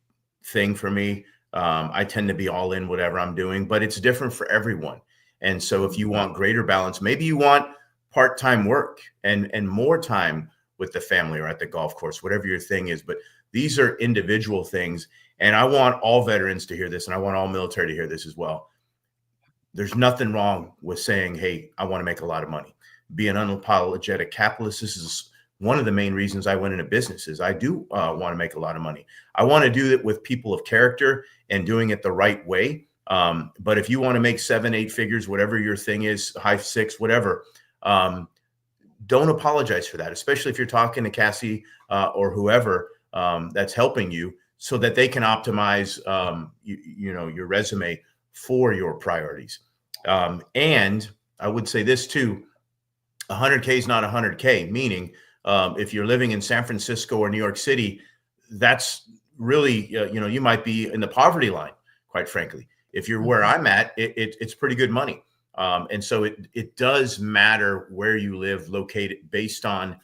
thing for me. I tend to be all in whatever I'm doing, but it's different for everyone. And so if you want greater balance, maybe you want part-time work and more time with the family or at the golf course, whatever your thing is. But these are individual things. And I want all veterans to hear this, and I want all military to hear this as well. There's nothing wrong with saying, hey, I want to make a lot of money. Be an unapologetic capitalist. This is one of the main reasons I went into business is I do want to make a lot of money. I want to do it with people of character and doing it the right way. But if you want to make 7, 8 figures, whatever your thing is, high 6, whatever, don't apologize for that, especially if you're talking to Cassie or whoever that's helping you so that they can optimize, your resume for your priorities. And I would say this too, 100K is not 100K, meaning if you're living in San Francisco or New York City, that's really, you might be in the poverty line, quite frankly. If you're where I'm at, it's pretty good money. And so it does matter where you live, located based on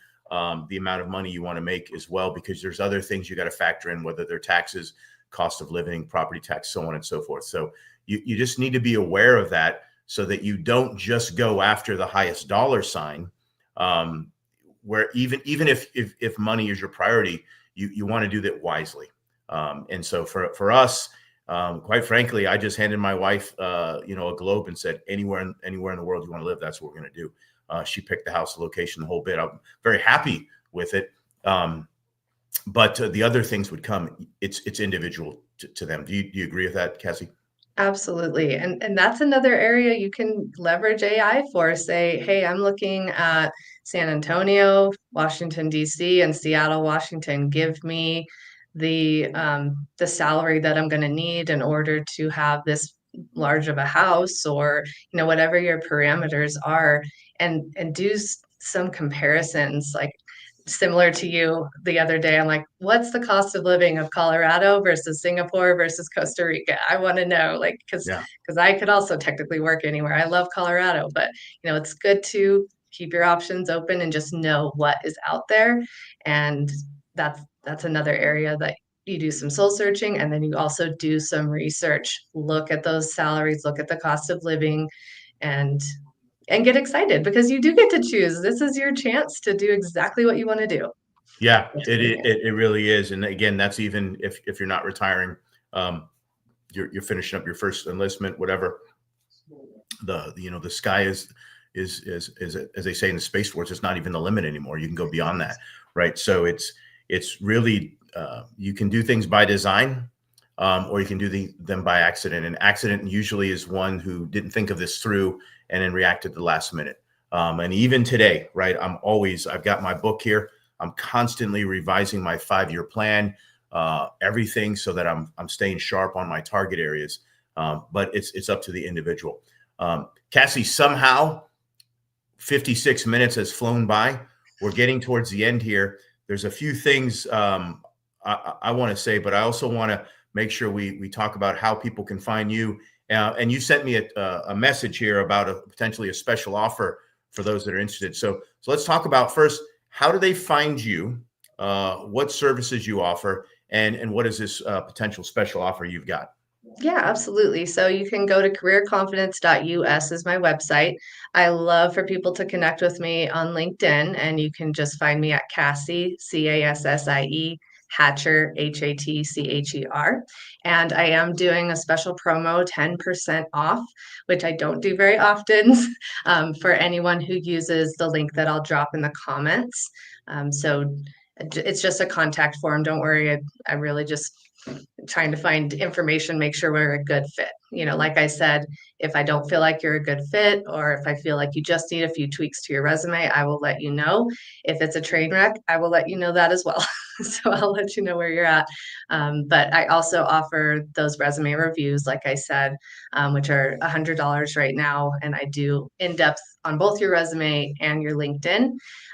the amount of money you want to make as well, because there's other things you got to factor in, whether they're taxes, cost of living, property tax, so on and so forth. So you just need to be aware of that so that you don't just go after the highest dollar sign, where even if money is your priority, you want to do that wisely. And so for us, quite frankly, I just handed my wife, a globe and said, anywhere in the world you want to live, that's what we're going to do. She picked the house, the location, the whole bit. I'm very happy with it. But the other things would come. It's individual to them. Do you agree with that, Cassie? Absolutely. And that's another area you can leverage AI for. Say, hey, I'm looking at San Antonio, Washington, D.C., and Seattle, Washington. Give me the salary that I'm going to need in order to have this large of a house, or whatever your parameters are, and do some comparisons. Like, similar to you the other day, I'm like, what's the cost of living of Colorado versus Singapore versus Costa Rica? I want to know, like, Yeah. because I could also technically work anywhere. I love Colorado, but it's good to keep your options open and just know what is out there. And that's another area that you do some soul searching, and then you also do some research. Look at those salaries, look at the cost of living, and get excited, because you do get to choose. This is your chance to do exactly what you want to do. Yeah, it really is. And again, that's even if you're not retiring, you're finishing up your first enlistment, whatever. The sky is as they say in the Space Force, it's not even the limit anymore. You can go beyond that, right? So it's really you can do things by design, or you can do them by accident. And accident usually is one who didn't think of this through and then reacted at the last minute. And even today, right? I've got my book here. I'm constantly revising my 5-year plan, everything, so that I'm staying sharp on my target areas. But it's up to the individual. Cassie, somehow 56 minutes has flown by. We're getting towards the end here. There's a few things I want to say, but I also want to make sure we talk about how people can find you. And you sent me a message here about potentially a special offer for those that are interested. So let's talk about first, how do they find you? What services you offer, and what is this potential special offer you've got? Yeah, absolutely. So you can go to careerconfidence.us is my website. I love for people to connect with me on LinkedIn, and you can just find me at Cassie, Cassie, Hatcher, Hatcher. And I am doing a special promo, 10% off, which I don't do very often, for anyone who uses the link that I'll drop in the comments. So it's just a contact form. Don't worry. I really just trying to find information, make sure we're a good fit. Like I said, if I don't feel like you're a good fit, or if I feel like you just need a few tweaks to your resume, I will let you know. If it's a train wreck, I will let you know that as well. So I'll let you know where you're at. But I also offer those resume reviews, like I said, which are $100 right now. And I do in-depth on both your resume and your LinkedIn.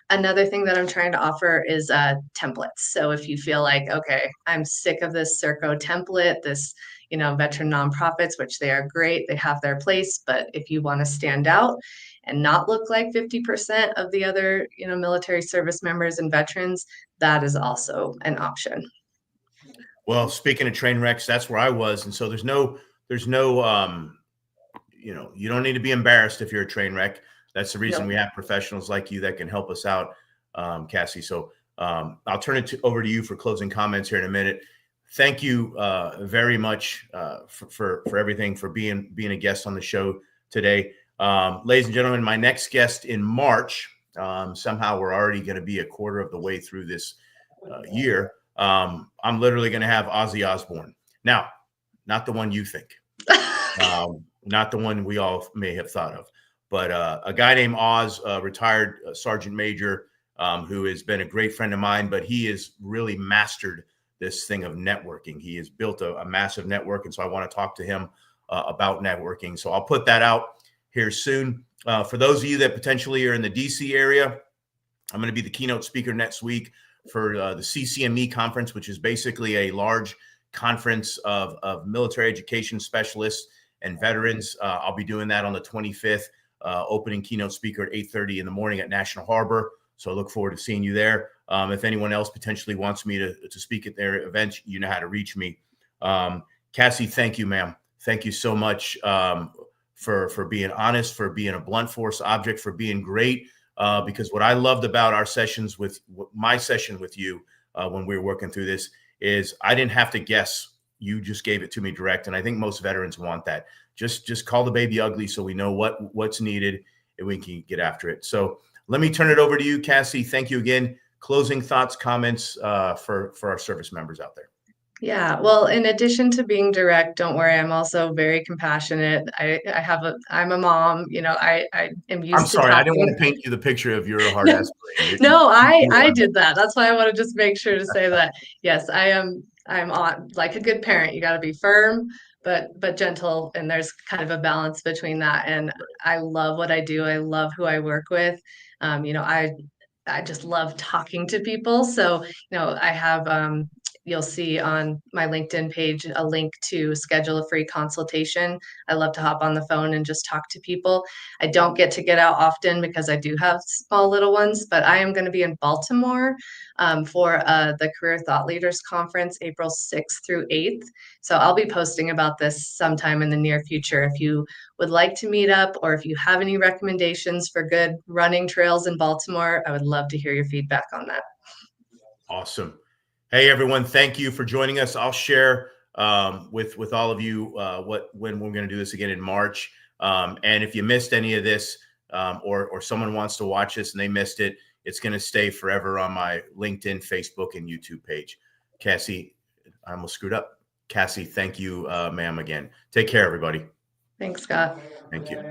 Another thing that I'm trying to offer is templates. So if you feel like, okay, I'm sick of this Serco template, this, veteran nonprofits, which they are great, they have their place, but if you want to stand out and not look like 50% of the other, military service members and veterans, that is also an option. Well, speaking of train wrecks, that's where I was, and so there's no you don't need to be embarrassed if you're a train wreck. That's the reason Nope. we have professionals like you that can help us out, Cassie. So I'll turn it over to you for closing comments here in a minute. Thank you very much for everything, for being a guest on the show today. Ladies and gentlemen, my next guest in March, somehow we're already going to be a quarter of the way through this year. I'm literally going to have Ozzy Osbourne. Now, not the one you think. Not the one we all may have thought of, but a guy named Oz, retired Sergeant Major, who has been a great friend of mine, but he has really mastered this thing of networking. He has built a massive network, and so I want to talk to him about networking. So I'll put that out here soon. For those of you that potentially are in the DC area, I'm going to be the keynote speaker next week for the CCME conference, which is basically a large conference of military education specialists and veterans. I'll be doing that on the 25th, opening keynote speaker at 8:30 in the morning at National Harbor. So I look forward to seeing you there. If anyone else potentially wants me to speak at their events, you know how to reach me. Cassie, thank you, ma'am. Thank you so much for being honest, for being a blunt force object, for being great. Because what I loved about our sessions with my session with you when we were working through this is I didn't have to guess. You just gave it to me direct. And I think most veterans want that. Just call the baby ugly so we know what's needed and we can get after it. So let me turn it over to you, Cassie. Thank you again. Closing thoughts, comments for our service members out there. Yeah, well, in addition to being direct, don't worry, I'm also very compassionate. I'm a mom, I am I'm used to sorry, I didn't want talking. to paint you the picture of you're a hard No, ass brain. no, I You did that. That's why I want to just make sure to say that. Yes, I'm on like a good parent. You got to be firm, but gentle, and there's kind of a balance between that. And I love what I do. I love who I work with. I just love talking to people. So, I have you'll see on my LinkedIn page a link to schedule a free consultation. I love to hop on the phone and just talk to people. I don't get out often because I do have small little ones, but I am going to be in Baltimore for the Career Thought Leaders Conference, April 6th through 8th. So I'll be posting about this sometime in the near future. If you would like to meet up or if you have any recommendations for good running trails in Baltimore, I would love to hear your feedback on that. Awesome. Hey, everyone. Thank you for joining us. I'll share with all of you when we're going to do this again in March. And if you missed any of this or someone wants to watch this and they missed it, it's going to stay forever on my LinkedIn, Facebook, and YouTube page. Cassie, I almost screwed up. Cassie, thank you, ma'am, again. Take care, everybody. Thanks, Scott. Thank you.